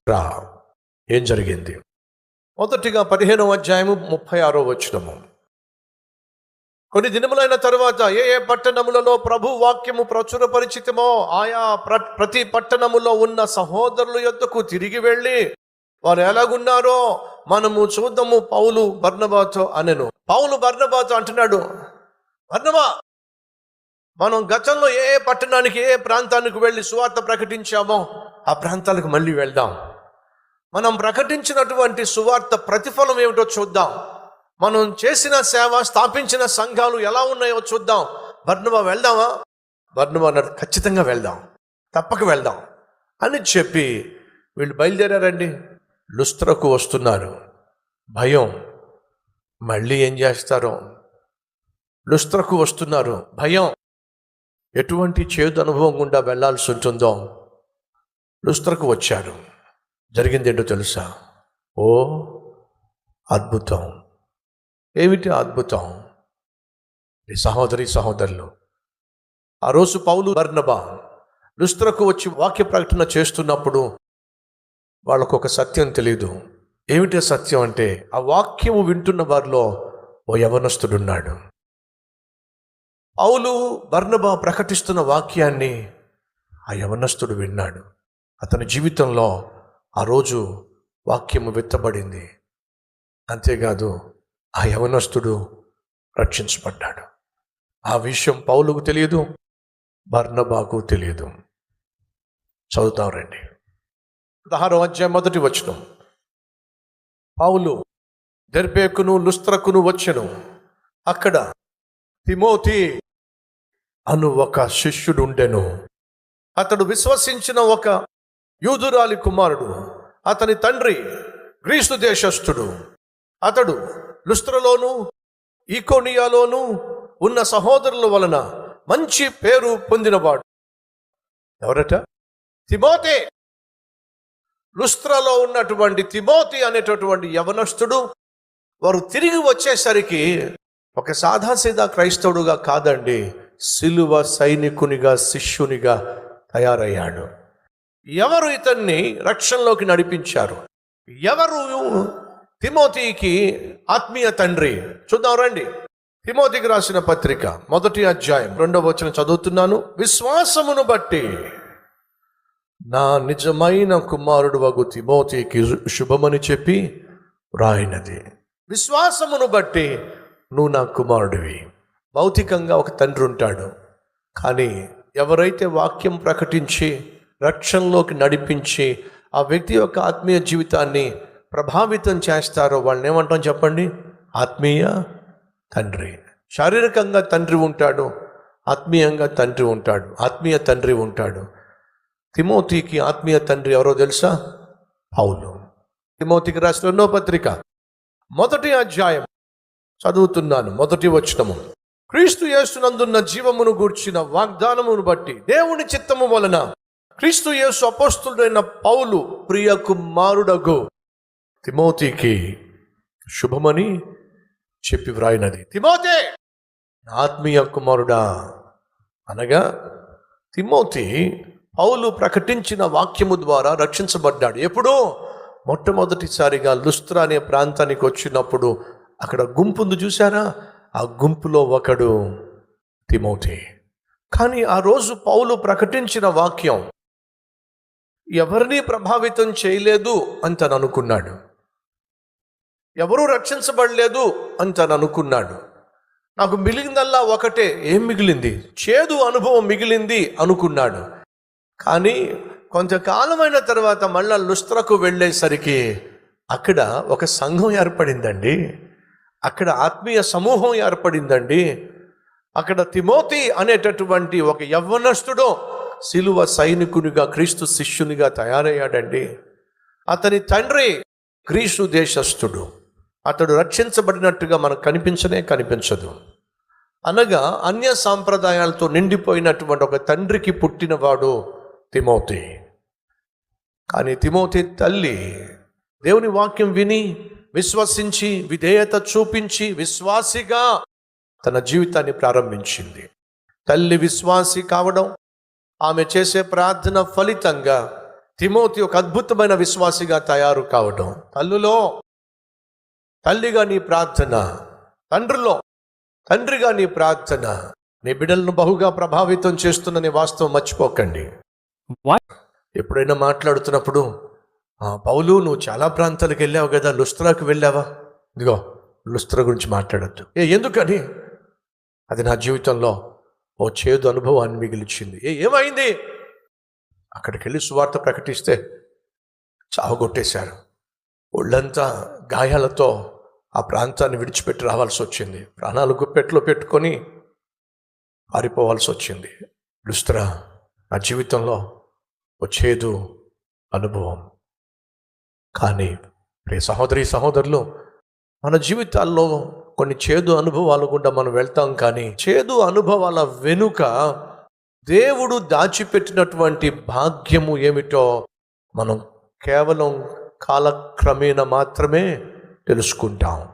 రా. ఏం జరిగింది? మొదటిగా 15వ అధ్యాయము 36వ వచనము. కొన్ని దినములైన తరువాత ఏ ఏ పట్టణములలో ప్రభు వాక్యము ప్రచురపరిచితమో ఆయా ప్రతి పట్టణములో ఉన్న సహోదరుల యొద్దకు తిరిగి వెళ్ళి వారు ఎలాగున్నారో మనము చూద్దాము పౌలు బర్నబాతో అనెను. పౌలు బర్నబాతో అంటున్నాడు, బర్నబా, మనం గతంలో ఏ ఏ పట్టణానికి ఏ ప్రాంతానికి వెళ్ళి సువార్త ప్రకటించామో ఆ ప్రాంతాలకు మళ్ళీ వెళ్దాం. మనం ప్రకటించినటువంటి సువార్త ప్రతిఫలం ఏమిటో చూద్దాం. మనం చేసిన సేవ, స్థాపించిన సంఘాలు ఎలా ఉన్నాయో చూద్దాం. బర్నబా వెళ్దామా? బర్నబా అన్నాడు, ఖచ్చితంగా వెళ్దాం, తప్పక వెళ్దాం అని చెప్పి వీళ్ళు బయలుదేరారండి. లుస్త్రకు వస్తున్నారు. భయం, మళ్ళీ ఏం చేస్తారో. లుస్త్రకు వస్తున్నారు, భయం, ఎటువంటి చేదు అనుభవం గుండా వెళ్లాల్సి ఉంటుందో. లుస్త్రకు వచ్చారు. జరిగింది ఏంటో తెలుసా? ఓ అద్భుతం! ఏమిటి అద్భుతం? సహోదరులు, ఆ రోజు పౌలు బర్నబా లుస్త్రకు వచ్చి వాక్య ప్రకటన చేస్తున్నప్పుడు వాళ్ళకు ఒక సత్యం తెలియదు. ఏమిటి సత్యం అంటే, ఆ వాక్యము వింటున్న వారిలో ఓ యవనస్తుడున్నాడు. పౌలు బర్నబా ప్రకటిస్తున్న వాక్యాన్ని ఆ యవనస్తుడు విన్నాడు. అతని జీవితంలో ఆ రోజు వాక్యము విత్తబడింది. అంతేకాదు, ఆ యవనస్తుడు రక్షించబడ్డాడు. ఆ విషయం పౌలుకు తెలియదు, బర్నబాకు తెలియదు. చదువుతాం రండి. 16వ అధ్యాయం 1వ వచనం. పౌలు దెర్బేకును లుస్త్రకును వచ్చెను. అక్కడ తిమోతి అను ఒక శిష్యుడుండెను. అతడు విశ్వసించిన ఒక యూదురాలి కుమారుడు. అతని తండ్రి గ్రీసు దేశస్థుడు. అతడు లుస్త్రలోను ఈకోనియాలోను ఉన్న సహోదరుల వలన మంచి పేరు పొందినవాడు. ఎవరట? తిమోతి. లుస్త్రలో ఉన్నటువంటి తిమోతి అనేటటువంటి యవనస్తుడు. వారు తిరిగి వచ్చేసరికి ఒక సాదాసీదా క్రైస్తవుడుగా కాదండి, సిలువ సైనికునిగా, శిష్యునిగా తయారయ్యాడు. ఎవరు ఇతన్ని రక్షణలోకి నడిపించారు? ఎవరు తిమోతికి ఆత్మీయ తండ్రి? చూద్దాం రండి. తిమోతికి రాసిన పత్రిక 1వ అధ్యాయం 2వ వచనం చదువుతున్నాను. విశ్వాసమును బట్టి నా నిజమైన కుమారుడు వగు తిమోతికి శుభమని చెప్పి రాయినది. విశ్వాసమును బట్టి నువ్వు నా కుమారుడివి. భౌతికంగా ఒక తండ్రి ఉంటాడు, కానీ ఎవరైతే వాక్యం ప్రకటించి రక్షణలోకి నడిపించి ఆ వ్యక్తి యొక్క ఆత్మీయ జీవితాన్ని ప్రభావితం చేస్తారో వాళ్ళని ఏమంటాం చెప్పండి? ఆత్మీయ తండ్రి. శారీరకంగా తండ్రి ఉంటాడు, ఆత్మీయంగా తండ్రి ఉంటాడు, ఆత్మీయ తండ్రి ఉంటాడు. తిమోతికి ఆత్మీయ తండ్రి ఎవరో తెలుసా? పౌలు. తిమోతికి రాసిన 2వ పత్రిక 1వ అధ్యాయం చదువుతున్నాను, 1వ వచనము. క్రీస్తు యేసునందున్న జీవమును గూర్చిన వాగ్దానమును బట్టి దేవుని చిత్తము వలన క్రీస్తు యేసు అపోస్తులుడైన పౌలు ప్రియ కుమారుడగు తిమోతికి శుభమని చెప్పి వ్రాయినది. తిమోతి ఆత్మీయ కుమారుడా అనగా తిమోతి పౌలు ప్రకటించిన వాక్యము ద్వారా రక్షించబడ్డాడు. ఎప్పుడు? మొట్టమొదటిసారిగా లుస్త్ర అనే ప్రాంతానికి వచ్చినప్పుడు అక్కడ గుంపును చూసారా? ఆ గుంపులో ఒకడు తిమోతి. కానీ ఆ రోజు పౌలు ప్రకటించిన వాక్యం ఎవరిని ప్రభావితం చేయలేదు అని తను అనుకున్నాడు. ఎవరూ రక్షించబడలేదు అని తను అనుకున్నాడు. నాకు మిగిలిందల్లా ఒకటే. ఏం మిగిలింది? చేదు అనుభవం మిగిలింది అనుకున్నాడు. కానీ కొంతకాలమైన తర్వాత మళ్ళా లుస్త్రకు వెళ్ళేసరికి అక్కడ ఒక సంఘం ఏర్పడిందండి. అక్కడ ఆత్మీయ సమూహం ఏర్పడిందండి. అక్కడ తిమోతి అనేటటువంటి ఒక యవ్వనస్తుడు సిలువ సైనికునిగా, క్రీస్తు శిష్యునిగా తయారయ్యాడండి. అతని తండ్రి గ్రీసు దేశస్థుడు. అతడు రక్షించబడినట్టుగా మనకు కనిపించదు. అనగా అన్య సాంప్రదాయాలతో నిండిపోయినటువంటి ఒక తండ్రికి పుట్టినవాడు తిమోతి. కానీ తిమోతి తల్లి దేవుని వాక్యం విని విశ్వసించి విధేయత చూపించి విశ్వాసిగా తన జీవితాన్ని ప్రారంభించింది. తల్లి విశ్వాసి కావడం, ఆమె చేసే ప్రార్థన ఫలితంగా తిమోతి ఒక అద్భుతమైన విశ్వాసిగా తయారు కావడం, తల్లిగా నీ ప్రార్థన, తండ్రిగా నీ ప్రార్థన నీ బిడ్డలను బహుగా ప్రభావితం చేస్తున్న వాస్తవం మర్చిపోకండి. ఎప్పుడైనా మాట్లాడుతున్నప్పుడు పౌలు నువ్వు చాలా ప్రాంతాలకు వెళ్ళావు కదా, లుస్త్రాకు వెళ్ళావా? ఇదిగో లుస్త్రా గురించి మాట్లాడద్దు. ఎందుకని? అది నా జీవితంలో ఓ చేదు అనుభవాన్ని మిగిలిచింది. ఏమైంది? అక్కడికి వెళ్ళి సువార్త ప్రకటిస్తే చావగొట్టేశారు. ఒళ్ళంతా గాయాలతో ఆ ప్రాంతాన్ని విడిచిపెట్టి రావాల్సి వచ్చింది. ప్రాణాలు గుప్పెట్లో పెట్టుకొని పారిపోవాల్సి వచ్చింది. లుస్త్రా నా జీవితంలో ఓ చేదు అనుభవం. కానీ ప్రియ సహోదరి సహోదరులు, మన జీవితాల్లో కొన్ని చేదు అనుభవాలు గుండా మనం వెళ్తాం. కానీ చేదు అనుభవాల వెనుక దేవుడు దాచిపెట్టినటువంటి భాగ్యము ఏమిటో మనం కేవలం కాలక్రమేణా మాత్రమే తెలుసుకుంటాం.